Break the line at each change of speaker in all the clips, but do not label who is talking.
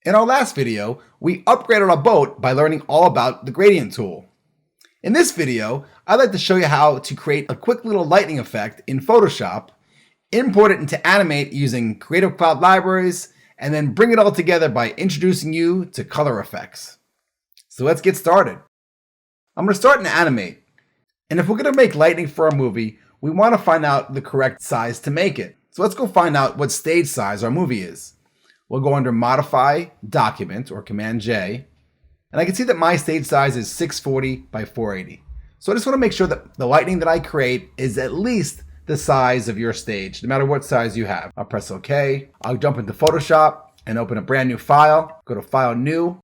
In our last video, we upgraded our boat by learning all about the gradient tool. In this video, I'd like to show you how to create a quick little lightning effect in Photoshop, import it into Animate using Creative Cloud libraries, and then bring it all together by introducing you to color effects. So let's get started. I'm going to start in Animate. And if we're going to make lightning for our movie, we want to find out the correct size to make it. So let's go find out what stage size our movie is. We'll go under Modify, Document, or Command J. And I can see that my stage size is 640 by 480. So I just want to make sure that the lightning that I create is at least the size of your stage, no matter what size you have. I'll press OK. I'll jump into Photoshop and open a brand new file. Go to File, New.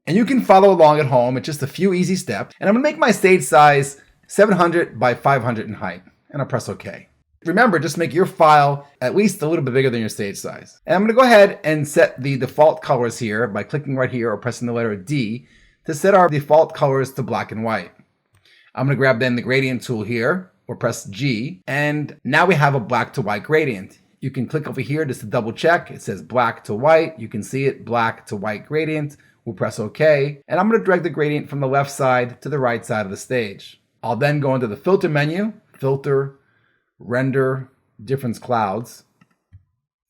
And you can follow along at home. It's just a few easy steps. And I'm going to make my stage size 700 by 500 in height. And I'll press OK. Remember, just make your file at least a little bit bigger than your stage size. And I'm going to go ahead and set the default colors here by clicking right here or pressing the letter D to set our default colors to black and white. I'm going to grab then the gradient tool here or press G. And now we have a black to white gradient. You can click over here just to double check. It says black to white. You can see it, black to white gradient. We'll press OK. And I'm going to drag the gradient from the left side to the right side of the stage. I'll then go into the filter menu, filter, render, difference clouds.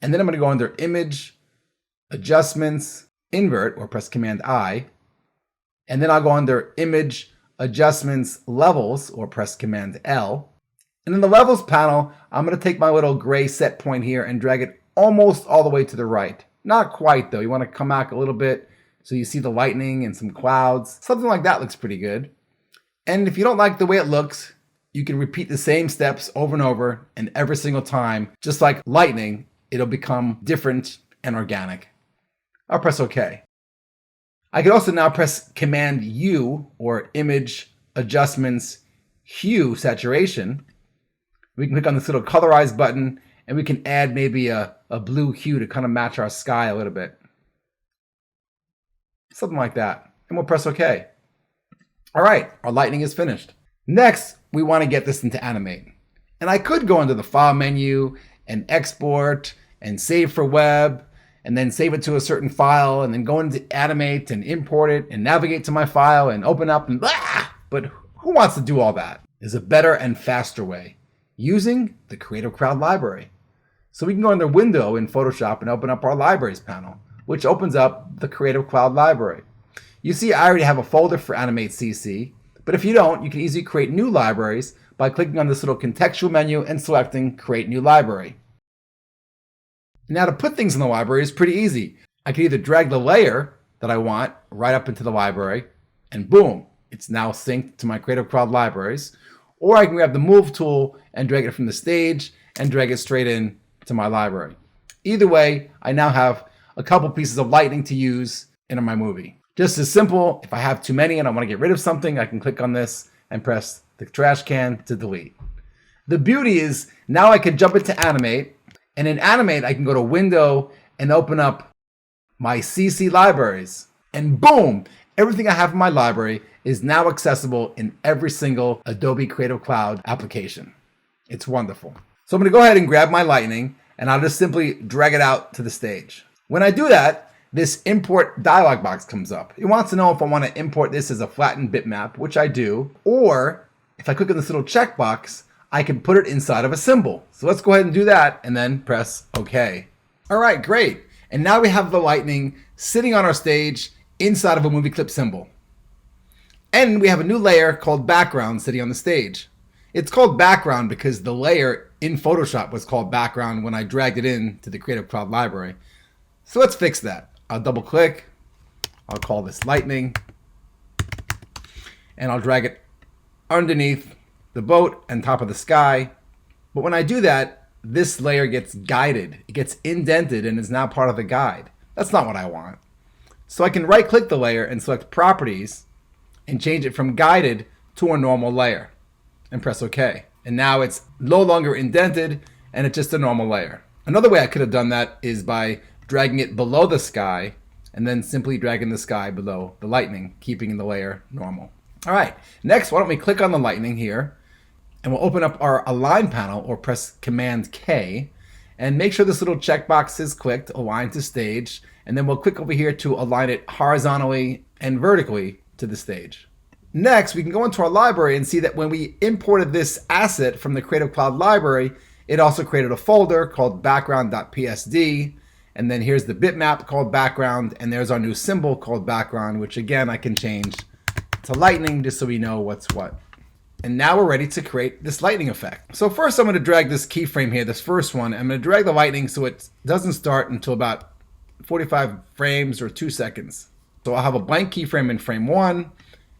And then I'm going to go under image, adjustments, invert, or press Command I. And then I'll go under image, adjustments, levels, or press Command L. And in the levels panel, I'm going to take my little gray set point here and drag it almost all the way to the right. Not quite though. You want to come back a little bit so you see the lightning and some clouds. Something like that looks pretty good. And if you don't like the way it looks, you can repeat the same steps over and over, and every single time, just like lightning, it'll become different and organic. I'll press OK. I can also now press Command U, or Image, Adjustments, Hue, Saturation. We can click on this little Colorize button, and we can add maybe a blue hue to kind of match our sky a little bit. Something like that. And we'll press OK. All right, our lightning is finished. Next, we want to get this into Animate. And I could go into the File menu and export and save for web and then save it to a certain file and then go into Animate and import it and navigate to my file and open up and blah! But who wants to do all that? There's a better and faster way using the Creative Cloud library. So we can go under Window in Photoshop and open up our Libraries panel, which opens up the Creative Cloud library. You see I already have a folder for Animate CC. But if you don't, you can easily create new libraries by clicking on this little contextual menu and selecting Create New Library. Now to put things in the library is pretty easy. I can either drag the layer that I want right up into the library, and boom, it's now synced to my Creative Cloud libraries. Or I can grab the Move tool and drag it from the stage and drag it straight in to my library. Either way, I now have a couple pieces of lightning to use in my movie. Just as simple, if I have too many and I want to get rid of something, I can click on this and press the trash can to delete. The beauty is now I can jump into Animate, and in Animate I can go to Window and open up my CC libraries. And boom, everything I have in my library is now accessible in every single Adobe Creative Cloud application. It's wonderful. So I'm going to go ahead and grab my lightning, and I'll just simply drag it out to the stage. When I do that, this import dialog box comes up. It wants to know if I want to import this as a flattened bitmap, which I do, or if I click on this little checkbox, I can put it inside of a symbol. So let's go ahead and do that and then press OK. All right, great. And now we have the lightning sitting on our stage inside of a movie clip symbol. And we have a new layer called background sitting on the stage. It's called background because the layer in Photoshop was called background when I dragged it in to the Creative Cloud library. So let's fix that. I'll double click, I'll call this lightning, and I'll drag it underneath the boat and top of the sky. But when I do that, this layer gets guided. It gets indented and is now part of the guide. That's not what I want. So I can right click the layer and select Properties and change it from guided to a normal layer and press OK. And now it's no longer indented and it's just a normal layer. Another way I could have done that is by dragging it below the sky and then simply dragging the sky below the lightning, keeping the layer normal. All right, next, why don't we click on the lightning here and we'll open up our Align panel or press Command K and make sure this little checkbox is clicked, Align to Stage, And then we'll click over here to align it horizontally and vertically to the stage. Next, we can go into our library and see that when we imported this asset from the Creative Cloud library, it also created a folder called background.psd. And then here's the bitmap called background. And there's our new symbol called background, which again, I can change to lightning just so we know what's what. And now we're ready to create this lightning effect. So first I'm going to drag this keyframe here, this first one. I'm going to drag the lightning so it doesn't start until about 45 frames or 2 seconds. So I'll have a blank keyframe in frame 1.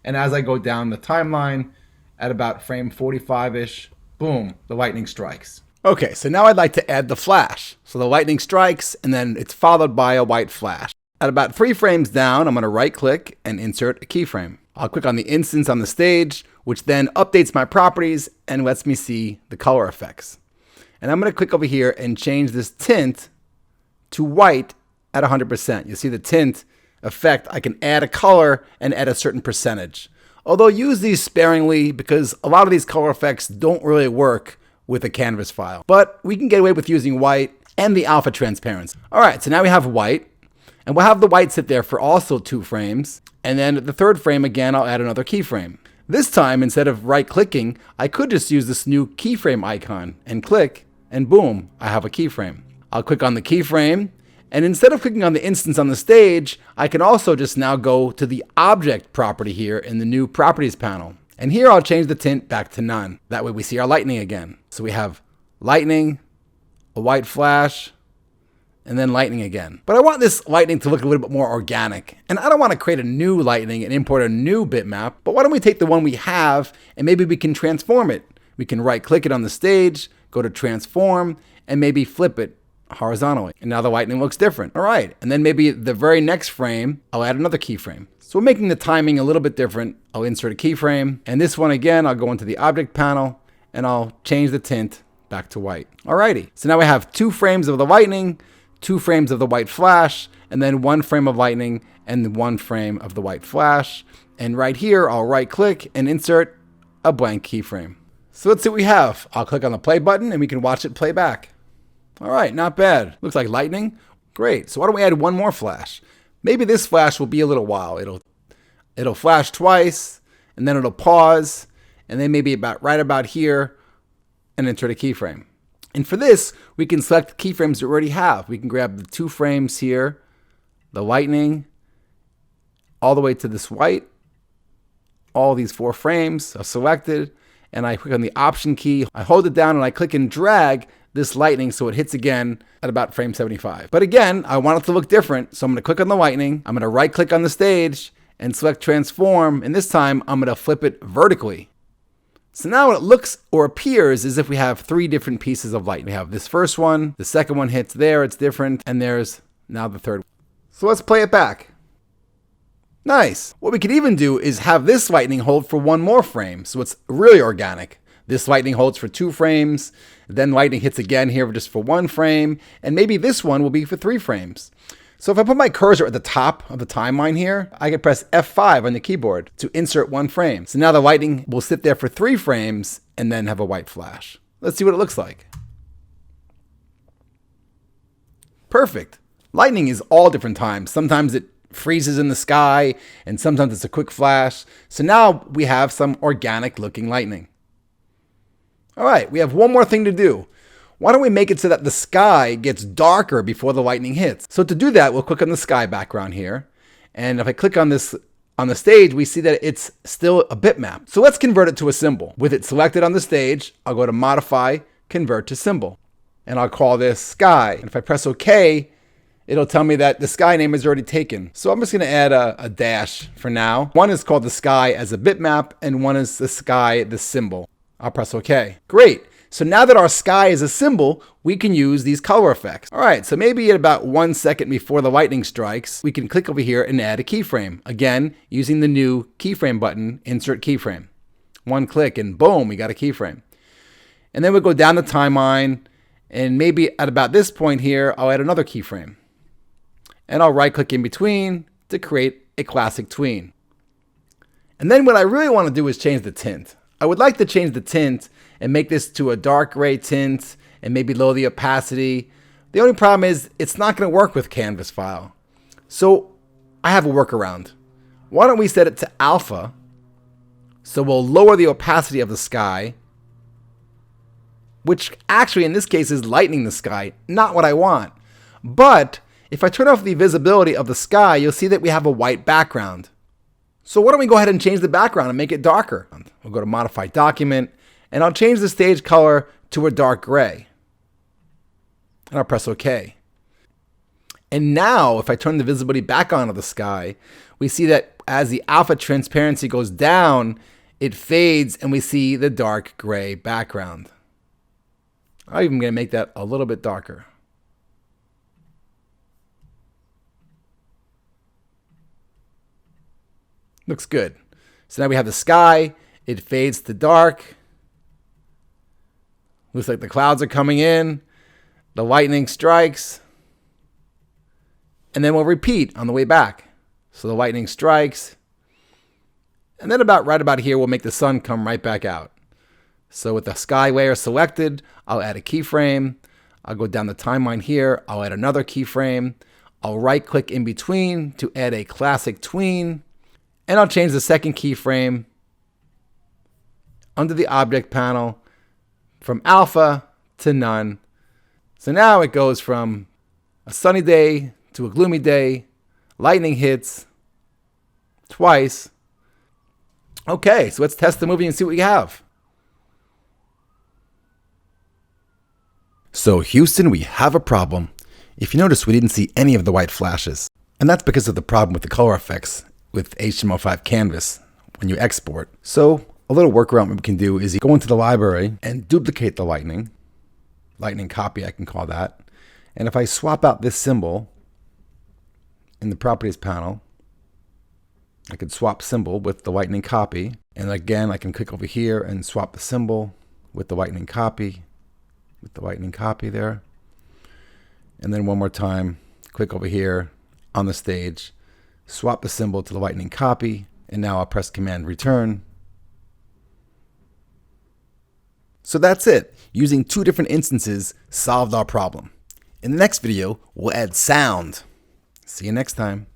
And as I go down the timeline at about frame 45-ish, boom, the lightning strikes. Okay, so now I'd like to add the flash. So the lightning strikes and then it's followed by a white flash. At about 3 frames down, I'm going to right click and insert a keyframe. I'll click on the instance on the stage, which then updates my properties and lets me see the color effects. And I'm going to click over here and change this tint to white at 100%. You see the tint effect, I can add a color and add a certain percentage. Although use these sparingly because a lot of these color effects don't really work with a canvas file. But we can get away with using white and the alpha transparency. All right, so now we have white. And we'll have the white sit there for also 2 frames. And then at the 3rd frame, again, I'll add another keyframe. This time, instead of right-clicking, I could just use this new keyframe icon and click, and boom, I have a keyframe. I'll click on the keyframe, and instead of clicking on the instance on the stage, I can also just now go to the object property here in the new properties panel. And here I'll change the tint back to none. That way we see our lightning again. So we have lightning, a white flash, and then lightning again. But I want this lightning to look a little bit more organic. And I don't want to create a new lightning and import a new bitmap, but why don't we take the one we have and maybe we can transform it. We can right click it on the stage, go to transform, and maybe flip it horizontally. And now the lightning looks different. All right, and then maybe the very next frame, I'll add another keyframe. So we're making the timing a little bit different. I'll insert a keyframe, and this one again, I'll go into the object panel, and I'll change the tint back to white. Alrighty, so now we have 2 frames of the lightning, 2 frames of the white flash, and then 1 frame of lightning and 1 frame of the white flash. And right here, I'll right click and insert a blank keyframe. So let's see what we have. I'll click on the play button and we can watch it play back. All right, not bad. Looks like lightning. Great. So why don't we add 1 more flash? Maybe this flash will be a little while. It'll flash twice and then it'll pause and then maybe right about here and insert a keyframe. And for this, we can select the keyframes we already have. We can grab the 2 frames here, the lightning, all the way to this white. All these 4 frames are selected, and I click on the Option key. I hold it down and I click and drag this lightning so it hits again at about frame 75. But again, I want it to look different, so I'm going to click on the lightning. I'm going to right click on the stage and select Transform, and this time I'm going to flip it vertically. So now it looks or appears as if we have 3 different pieces of light. We have this first one, the second one hits there, it's different, and there's now the 3rd. So let's play it back. Nice. What we could even do is have this lightning hold for 1 more frame, so it's really organic. This lightning holds for 2 frames, then lightning hits again here just for 1 frame, and maybe this one will be for 3 frames. So if I put my cursor at the top of the timeline here, I can press F5 on the keyboard to insert 1 frame. So now the lightning will sit there for 3 frames and then have a white flash. Let's see what it looks like. Perfect. Lightning is all different times. Sometimes it freezes in the sky and sometimes it's a quick flash. So now we have some organic looking lightning. All right, we have one more thing to do. Why don't we make it so that the sky gets darker before the lightning hits? So to do that, we'll click on the sky background here. And if I click on this on the stage, we see that it's still a bitmap. So let's convert it to a symbol. With it selected on the stage, I'll go to Modify, Convert to Symbol. And I'll call this Sky. And if I press OK, it'll tell me that the sky name is already taken. So I'm just going to add a dash for now. One is called the sky as a bitmap, and one is the sky, the symbol. I'll press OK. Great. So now that our sky is a symbol, we can use these color effects. All right, so maybe at about 1 second before the lightning strikes, we can click over here and add a keyframe. Again, using the new keyframe button, Insert Keyframe. 1 click and boom, we got a keyframe. And then we'll go down the timeline, and maybe at about this point here, I'll add another keyframe. And I'll right click in between to create a classic tween. And then what I really want to do is change the tint. I would like to change the tint and make this to a dark gray tint and maybe lower the opacity. The only problem is it's not going to work with Canvas file. So I have a workaround. Why don't we set it to alpha? So we'll lower the opacity of the sky, which actually in this case is lightening the sky, not what I want. But if I turn off the visibility of the sky, you'll see that we have a white background. So why don't we go ahead and change the background and make it darker? We'll go to Modify Document, and I'll change the stage color to a dark gray. And I'll press OK. And now, if I turn the visibility back on of the sky, we see that as the alpha transparency goes down, it fades and we see the dark gray background. I'm even going to make that a little bit darker. Looks good. So now we have the sky. It fades to dark. Looks like the clouds are coming in. The lightning strikes. And then we'll repeat on the way back. So the lightning strikes. And then right about here, we'll make the sun come right back out. So with the sky layer selected, I'll add a keyframe. I'll go down the timeline here. I'll add another keyframe. I'll right click in between to add a classic tween. And I'll change the second keyframe under the object panel from alpha to none. So now it goes from a sunny day to a gloomy day. Lightning hits twice. Okay, so let's test the movie and see what we have. So Houston, we have a problem. If you notice, we didn't see any of the white flashes. And that's because of the problem with the color effects with HTML5 canvas when you export. So a little workaround we can do is you go into the library and duplicate the lightning copy, I can call that. And if I swap out this symbol in the properties panel, I could swap symbol with the lightning copy. And again, I can click over here and swap the symbol with the lightning copy, there. And then one more time, click over here on the stage, swap the symbol to the lightning copy, and now I'll press Command Return. So that's it. Using two different instances solved our problem. In the next video, we'll add sound. See you next time.